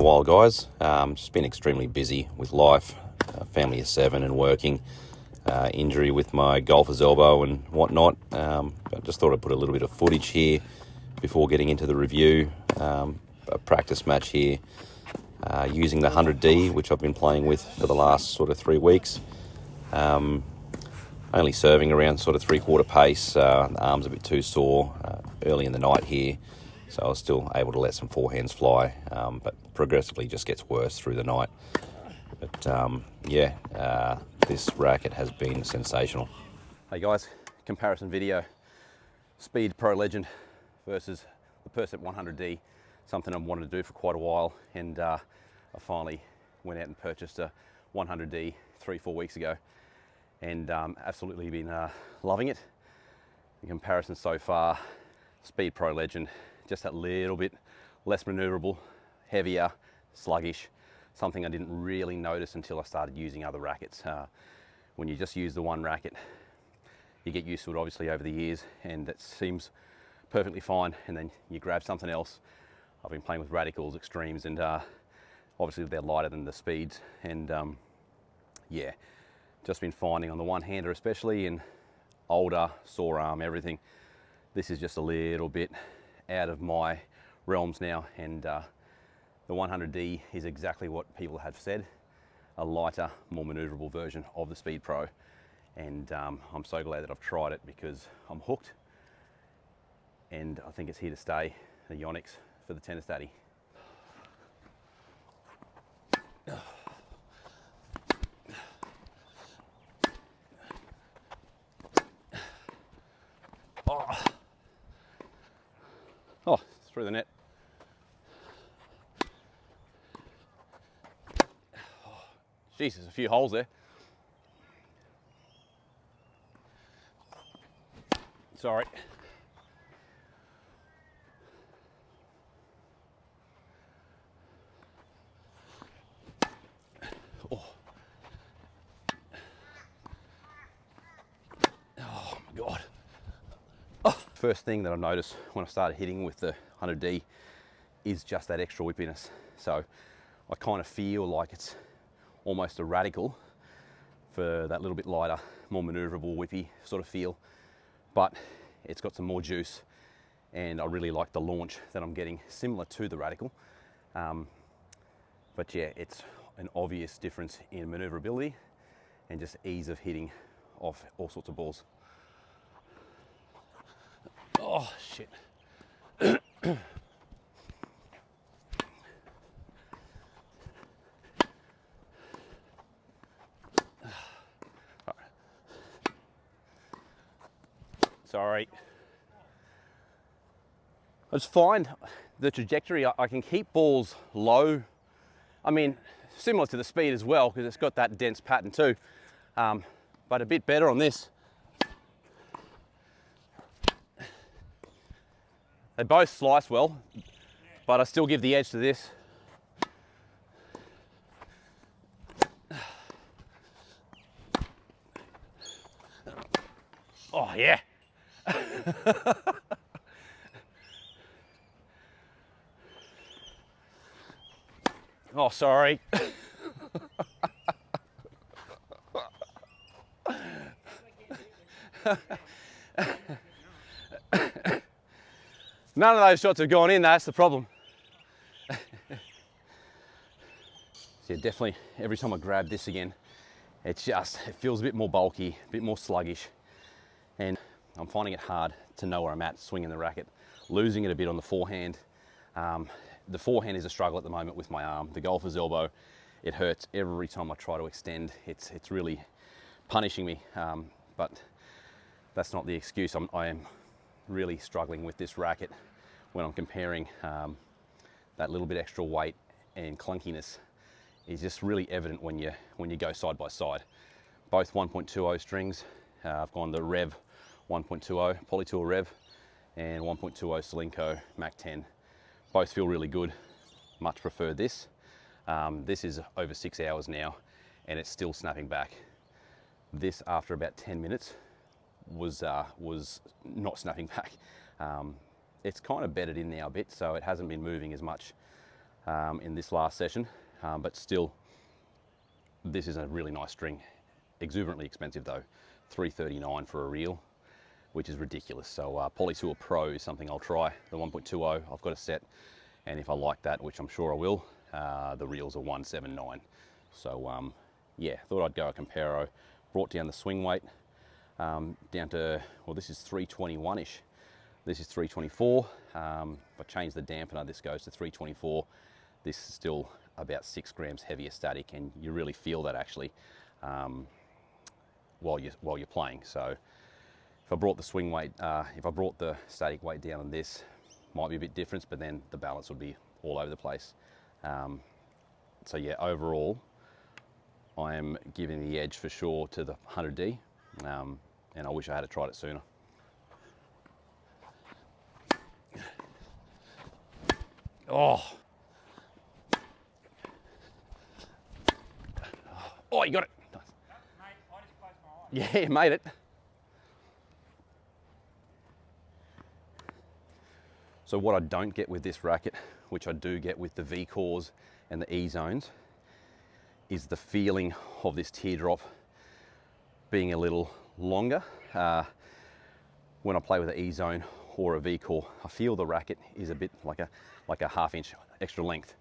while, guys. Just been extremely busy with life, family of 7 and working, injury with my golfer's elbow and whatnot. But just thought I'd put a little bit of footage here before getting into the review. A practice match here using the 100D, which I've been playing with for the last sort of 3 weeks. Only serving around sort of 3/4 pace. The arm's a bit too sore early in the night here, so I was still able to let some forehands fly, but progressively just gets worse through the night. But this racket has been sensational. Hey guys, comparison video. Speed Pro Legend versus the PERCEPT 100D. Something I've wanted to do for quite a while, and I finally went out and purchased a 100D 3-4 weeks ago, and absolutely been loving it. The comparison so far, Speed Pro Legend, just that little bit less maneuverable, heavier, sluggish, something I didn't really notice until I started using other rackets. When you just use the one racket, you get used to it obviously over the years, and it seems perfectly fine, and then you grab something else. I've been playing with radicals, extremes, and obviously they're lighter than the speeds, and just been finding on the one-hander especially, in older, sore arm, everything, this is just a little bit out of my realms now, and the 100D is exactly what people have said, a lighter, more maneuverable version of the Speed Pro, and I'm so glad that I've tried it because I'm hooked, and I think it's here to stay, the YONEX for the tennis daddy. Oh, through the net. Oh, geez, there's a few holes there. Sorry. Oh. Oh my God. Oh. First thing that I noticed when I started hitting with the 100D is just that extra whippiness. So I kind of feel like it's almost a radical for that little bit lighter, more maneuverable, whippy sort of feel, but it's got some more juice, and I really like the launch that I'm getting, similar to the radical. But yeah, it's an obvious difference in maneuverability and just ease of hitting off all sorts of balls. Oh, shit. Sorry. I just find the trajectory, I can keep balls low. I mean, similar to the speed as well, because it's got that dense pattern too, but a bit better on this. They both slice well, but I still give the edge to this. Oh yeah. Oh, sorry. None of those shots have gone in, that's the problem. Yeah, definitely every time I grab this again, it feels a bit more bulky, a bit more sluggish, and I'm finding it hard to know where I'm at swinging the racket, losing it a bit on the forehand. The forehand is a struggle at the moment with my arm. The golfer's elbow, it hurts every time I try to extend. It's really punishing me, but that's not the excuse. I am really struggling with this racket when I'm comparing. That little bit extra weight and clunkiness is just really evident when you go side by side. Both 1.20 strings. I've gone the Rev 1.20 Polytool Rev and 1.20 Solinco Mac 10. Both feel really good. Much prefer this. This is over 6 hours now, and it's still snapping back. This, after about 10 minutes, was not snapping back. It's kind of bedded in now a bit, so it hasn't been moving as much. in this last session, but still, this is a really nice string. Exuberantly expensive though, $339 for a reel, which is ridiculous. So Polytour Pro is something I'll try. The 1.20 I've got a set, and if I like that, which I'm sure I will, the reels are $179. So yeah, thought I'd go a comparo. Brought down the swing weight down to, well, this is 321-ish. This is 324. If I change the dampener, this goes to 324. This is still about 6 grams heavier static, and you really feel that actually while you're playing. So if I brought the swing weight, if I brought the static weight down on this, might be a bit different, but then the balance would be all over the place. So yeah, overall, I am giving the edge for sure to the 100D, and I wish I had tried it sooner. Oh, oh, you got it. Nice. Mate, I just closed my eyes. Yeah, you made it. So what I don't get with this racket, which I do get with the V-cores and the E-zones, is the feeling of this teardrop being a little longer. When I play with an E-zone or a V-core, I feel the racket is a bit like a half-inch extra length,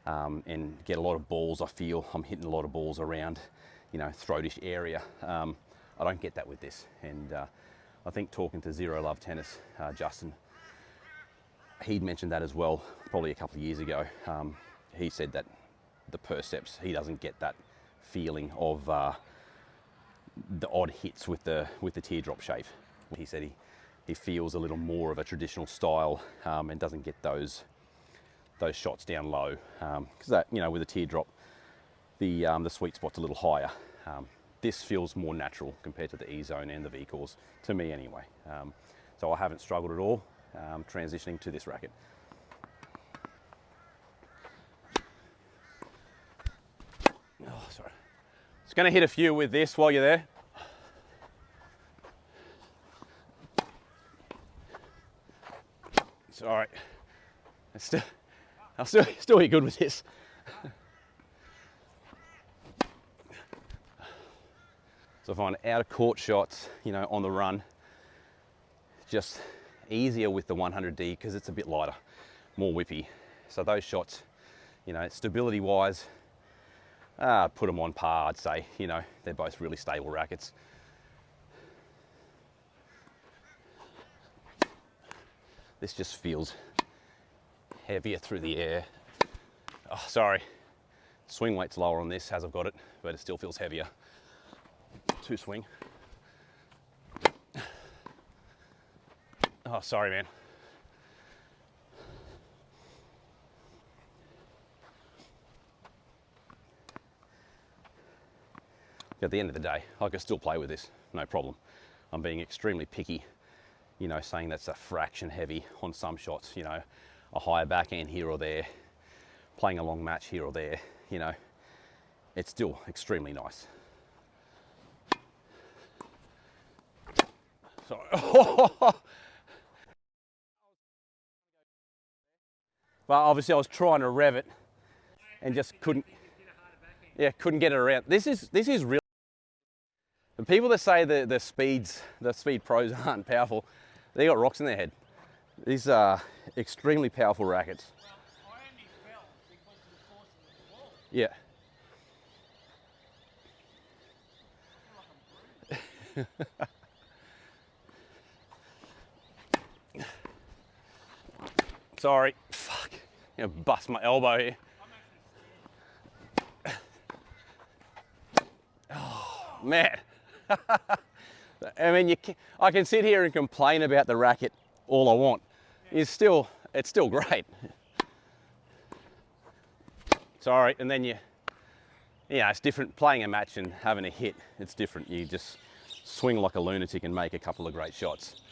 and get a lot of balls. I feel I'm hitting a lot of balls around, you know, throatish area. I don't get that with this, and I think talking to Zero Love Tennis, Justin, he'd mentioned that as well, probably a couple of years ago. He said that the PERCEPTs, he doesn't get that feeling of the odd hits with the teardrop shape. He said he feels a little more of a traditional style, and doesn't get those shots down low, because that, you know, with a teardrop, the sweet spot's a little higher. This feels more natural compared to the E-zone and the V-cores, to me anyway. So I haven't struggled at all transitioning to this racket. Oh, sorry. Just going to hit a few with this while you're there. It's all right. I'll still be good with this. So I find out of court shots, you know, on the run, just easier with the 100D because it's a bit lighter, more whippy. So those shots, you know, stability wise, put them on par, I'd say. You know, they're both really stable rackets. This just feels heavier through the air. Oh, sorry. Swing weight's lower on this as I've got it, but it still feels heavier. Two swing. Oh, sorry, man. At the end of the day, I can still play with this, no problem. I'm being extremely picky, you know, saying that's a fraction heavy on some shots, you know, a higher backhand here or there, playing a long match here or there, you know, it's still extremely nice. Sorry. Well, obviously I was trying to rev it and just couldn't get it around. This is real. The people that say the speed pros aren't powerful, they got rocks in their head. These are extremely powerful rackets. Well, I only fell because of the force of the ball. Yeah. I feel like I'm bruised. Sorry. Fuck. I'm gonna bust my elbow here. Oh, man. I mean, I can sit here and complain about the racket all I want. It's still great. Sorry, and then it's different playing a match and having a hit. It's different. You just swing like a lunatic and make a couple of great shots.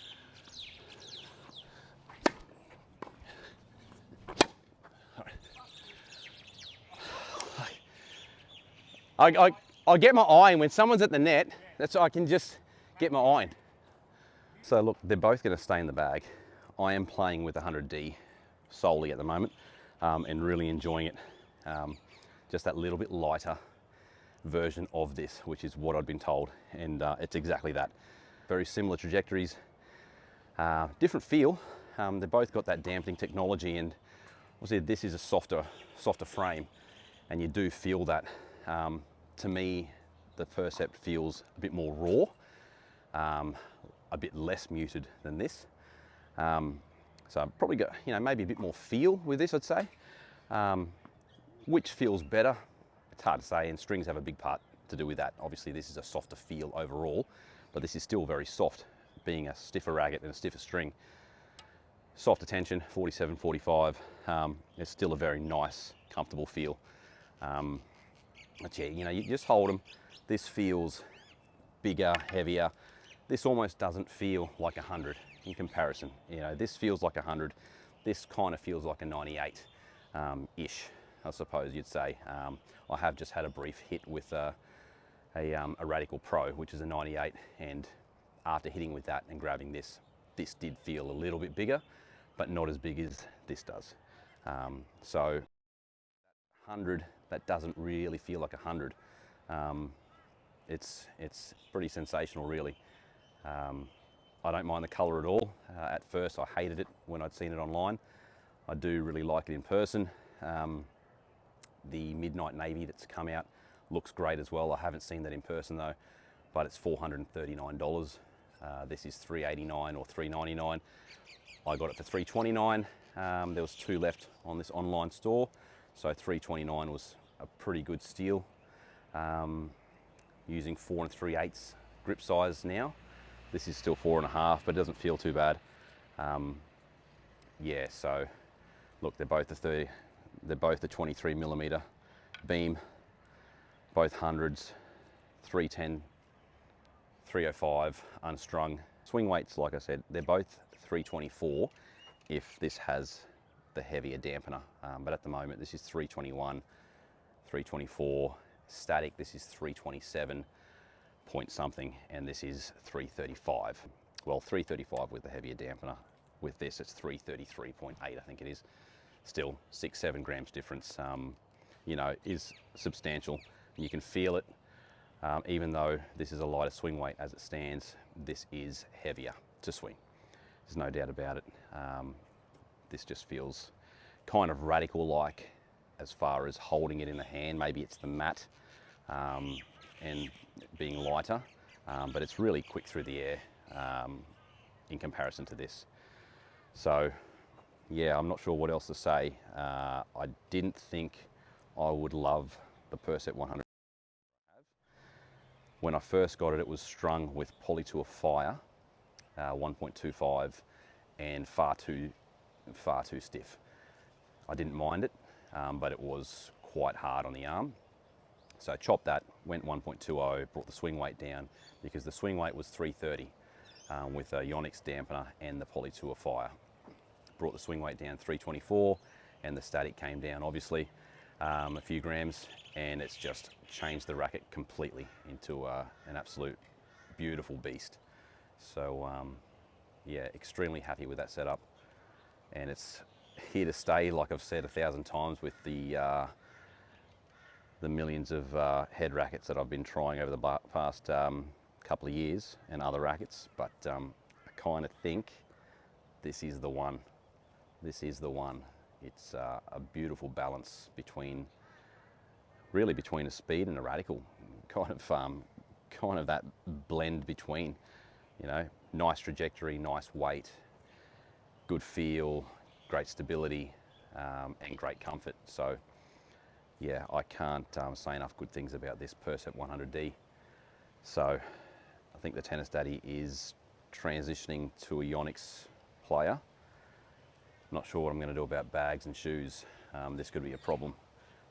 I get my iron when someone's at the net. That's I can just get my iron. So look, they're both going to stay in the bag. I am playing with 100D solely at the moment. and really enjoying it. Just that little bit lighter version of this, which is what I'd been told, and it's exactly that. Very similar trajectories, different feel. They both got that dampening technology, and obviously this is a softer frame, and you do feel that. To me, the Percept feels a bit more raw, a bit less muted than this. So I've probably got, maybe a bit more feel with this, I'd say. Which feels better? It's hard to say, and strings have a big part to do with that. Obviously, this is a softer feel overall, but this is still very soft, being a stiffer racket and a stiffer string. Softer tension, 47, 45. It's still a very nice, comfortable feel. But yeah, you just hold them. This feels bigger, heavier. This almost doesn't feel like 100 in comparison. This feels like 100. This kind of feels like a 98 ish, I suppose you'd say. I have just had a brief hit with a Radical Pro, which is a 98, and after hitting with that and grabbing this did feel a little bit bigger, but not as big as this does. So 100, that doesn't really feel like 100. It's pretty sensational, really. I don't mind the colour at all. At first, I hated it when I'd seen it online. I do really like it in person. The Midnight Navy that's come out looks great as well. I haven't seen that in person though, but it's $439. This is $389 or $399. I got it for $329. There was 2 left on this online store, so $329 was a pretty good steal. Using 4 3/8 grip size now. This is still 4.5, but it doesn't feel too bad. Yeah, so look, they're both the 23 millimeter beam, both hundreds, 310, 305 unstrung. Swing weights, like I said, they're both 324 if this has the heavier dampener, but at the moment this is 321, 324 static. This is 327 point something, and this is 335. Well, 335 with the heavier dampener. With this, it's 333.8, I think it is. Still 6-7 grams difference, is substantial. You can feel it, even though this is a lighter swing weight as it stands. This is heavier to swing. There's no doubt about it. This just feels kind of Radical-like as far as holding it in the hand. Maybe it's the mat and being lighter, but it's really quick through the air in comparison to this. So yeah, I'm not sure what else to say. I didn't think I would love the Percept 100. When I first got it, it was strung with Polytour Fire 1.25 and far too stiff. I didn't mind it, but it was quite hard on the arm. So I chopped that, went 1.20, brought the swing weight down because the swing weight was 330 with a YONEX dampener and the Polytour Fire. Brought the swing weight down 324, and the static came down obviously a few grams, and it's just changed the racket completely into an absolute beautiful beast. So yeah, extremely happy with that setup, and it's here to stay, like I've said 1,000 times, with the millions of head rackets that I've been trying over the past couple of years and other rackets, but I kind of think this is the one. This is the one. It's a beautiful balance between a speed and a Radical, kind of that blend between, nice trajectory, nice weight, good feel, great stability, and great comfort. So yeah, I can't say enough good things about this Percept 100D. So I think the Tennis Daddy is transitioning to a YONEX player. Not sure what I'm going to do about bags and shoes. This could be a problem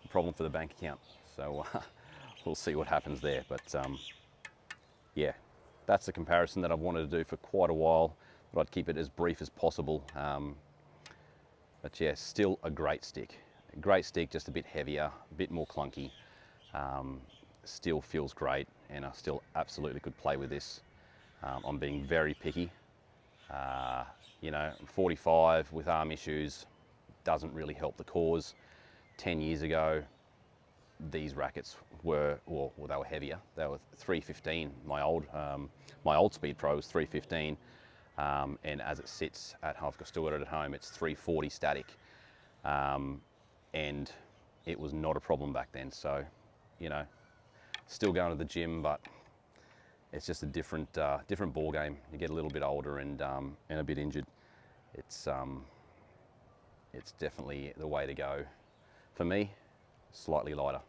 for the bank account. So we'll see what happens there. But yeah, that's the comparison that I've wanted to do for quite a while, but I'd keep it as brief as possible. But yeah, still a great stick. A great stick, just a bit heavier, a bit more clunky. Still feels great, and I still absolutely could play with this. I'm being very picky. 45 with arm issues, doesn't really help the cause. 10 years ago, these rackets were, well, they were heavier. They were 315. My old Speed Pro was 315, and as it sits at home, I've still got it at home, it's 340 static, and it was not a problem back then. So, you know, still going to the gym, but it's just a different ball game. You get a little bit older and a bit injured. It's definitely the way to go. For me, slightly lighter.